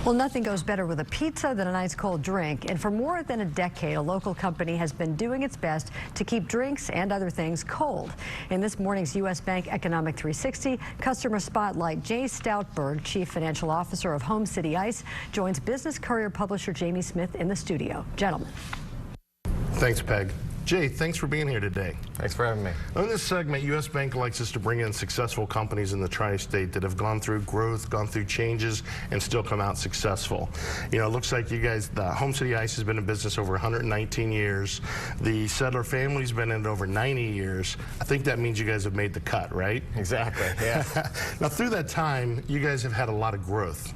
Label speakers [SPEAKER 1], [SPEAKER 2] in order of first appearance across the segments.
[SPEAKER 1] Well, nothing goes better with a pizza than a nice cold drink. And for more than a decade, a local company has been doing its best to keep drinks and other things cold. In this morning's U.S. Bank Economic 360 Customer Spotlight, Jay Stoutberg, Chief Financial Officer of Home City Ice, joins Business Courier publisher Jamie Smith in the studio. Gentlemen.
[SPEAKER 2] Thanks, Peg. Jay, thanks for being here today.
[SPEAKER 3] Thanks for having me.
[SPEAKER 2] In this segment, U.S. Bank likes us to bring in successful companies in the tri-state that have gone through growth, gone through changes, and still come out successful. You know, it looks like you guys, the Home City Ice has been in business over 119 years. The Settler family's been in it over 90 years. I think that means you guys have made the cut, right?
[SPEAKER 3] Exactly, yeah.
[SPEAKER 2] Now, through that time, you guys have had a lot of growth.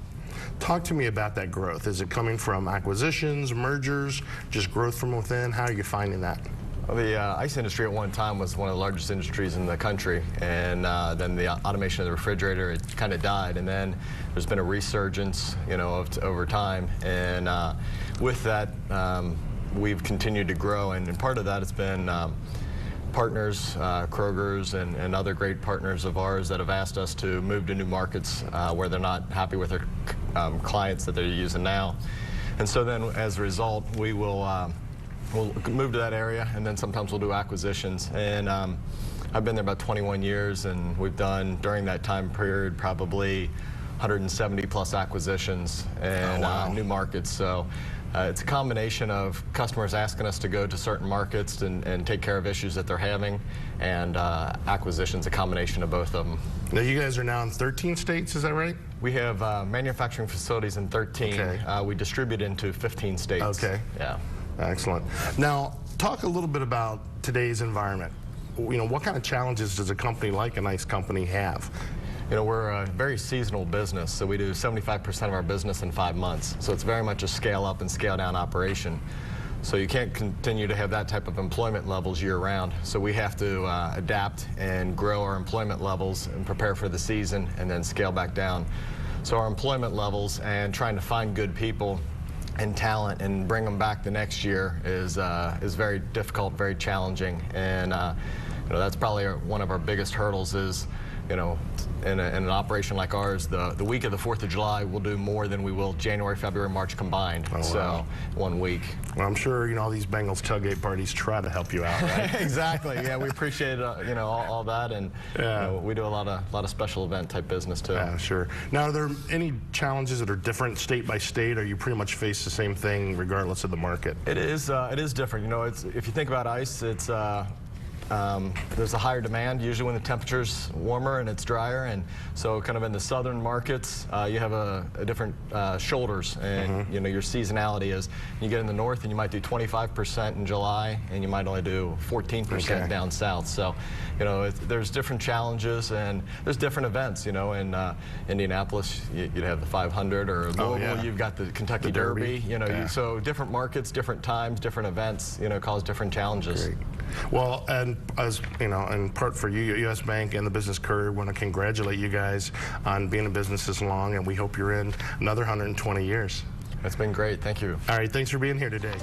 [SPEAKER 2] Talk to me about that growth. Is it coming from acquisitions, mergers, just growth from within? How are you finding that?
[SPEAKER 3] Well, the ice industry at one time was one of the largest industries in the country, and then the automation of the refrigerator, it kind of died, and then there's been a resurgence, you know, over time, and with that, we've continued to grow, and part of that has been partners, Kroger's and other great partners of ours that have asked us to move to new markets where they're not happy with their clients that they're using now. And so then as a result, we'll move to that area, and then sometimes we'll do acquisitions. And I've been there about 21 years, and we've done, during that time period, probably 170 plus acquisitions and new markets. So it's a combination of customers asking us to go to certain markets and take care of issues that they're having, and acquisitions, a combination of both of them.
[SPEAKER 2] Now, you guys are now in 13 states, is that right?
[SPEAKER 3] We have manufacturing facilities in 13.
[SPEAKER 2] Okay.
[SPEAKER 3] We distribute into 15 states.
[SPEAKER 2] Okay.
[SPEAKER 3] Yeah.
[SPEAKER 2] Excellent. Now, talk a little bit about today's environment. You know, what kind of challenges does a company like a nice company have?
[SPEAKER 3] You know, we're a very seasonal business, so we do 75% of our business in 5 months. So it's very much a scale up and scale down operation. So you can't continue to have that type of employment levels year round. So we have to adapt and grow our employment levels and prepare for the season and then scale back down. So our employment levels and trying to find good people and talent and bring them back the next year is very difficult, very challenging, and you know, that's probably one of our biggest hurdles. Is, you know, in an operation like ours, the week of the 4th of July, we'll do more than we will January, February, March combined.
[SPEAKER 2] Oh, wow.
[SPEAKER 3] So 1 week.
[SPEAKER 2] Well, I'm sure, you know, all these Bengals tailgate parties try to help you out, right?
[SPEAKER 3] Exactly. Yeah, we appreciate you know, all that, and
[SPEAKER 2] yeah,
[SPEAKER 3] you know, we do a lot of special event type business too.
[SPEAKER 2] Yeah, sure. Now, are there any challenges that are different state by state, or you pretty much face the same thing regardless of the market?
[SPEAKER 3] It is different. You know, if you think about ice, it's there's a higher demand usually when the temperature's warmer and it's drier, and so kind of in the southern markets you have a different shoulders, and you know, your seasonality is, you get in the north and you might do 25% in July and you might only do 14% down south. So you know, there's different challenges and there's different events. You know, in Indianapolis you'd have the 500, or Louisville you've got the Kentucky Derby. You know, so different markets, different times, different events, you know, cause different challenges.
[SPEAKER 2] Great. Well, and as you know, in part for you, U.S. Bank and the Business Courier want to congratulate you guys on being in business this long, and we hope you're in another 120 years.
[SPEAKER 3] That's been great. Thank you.
[SPEAKER 2] All right, thanks for being here today.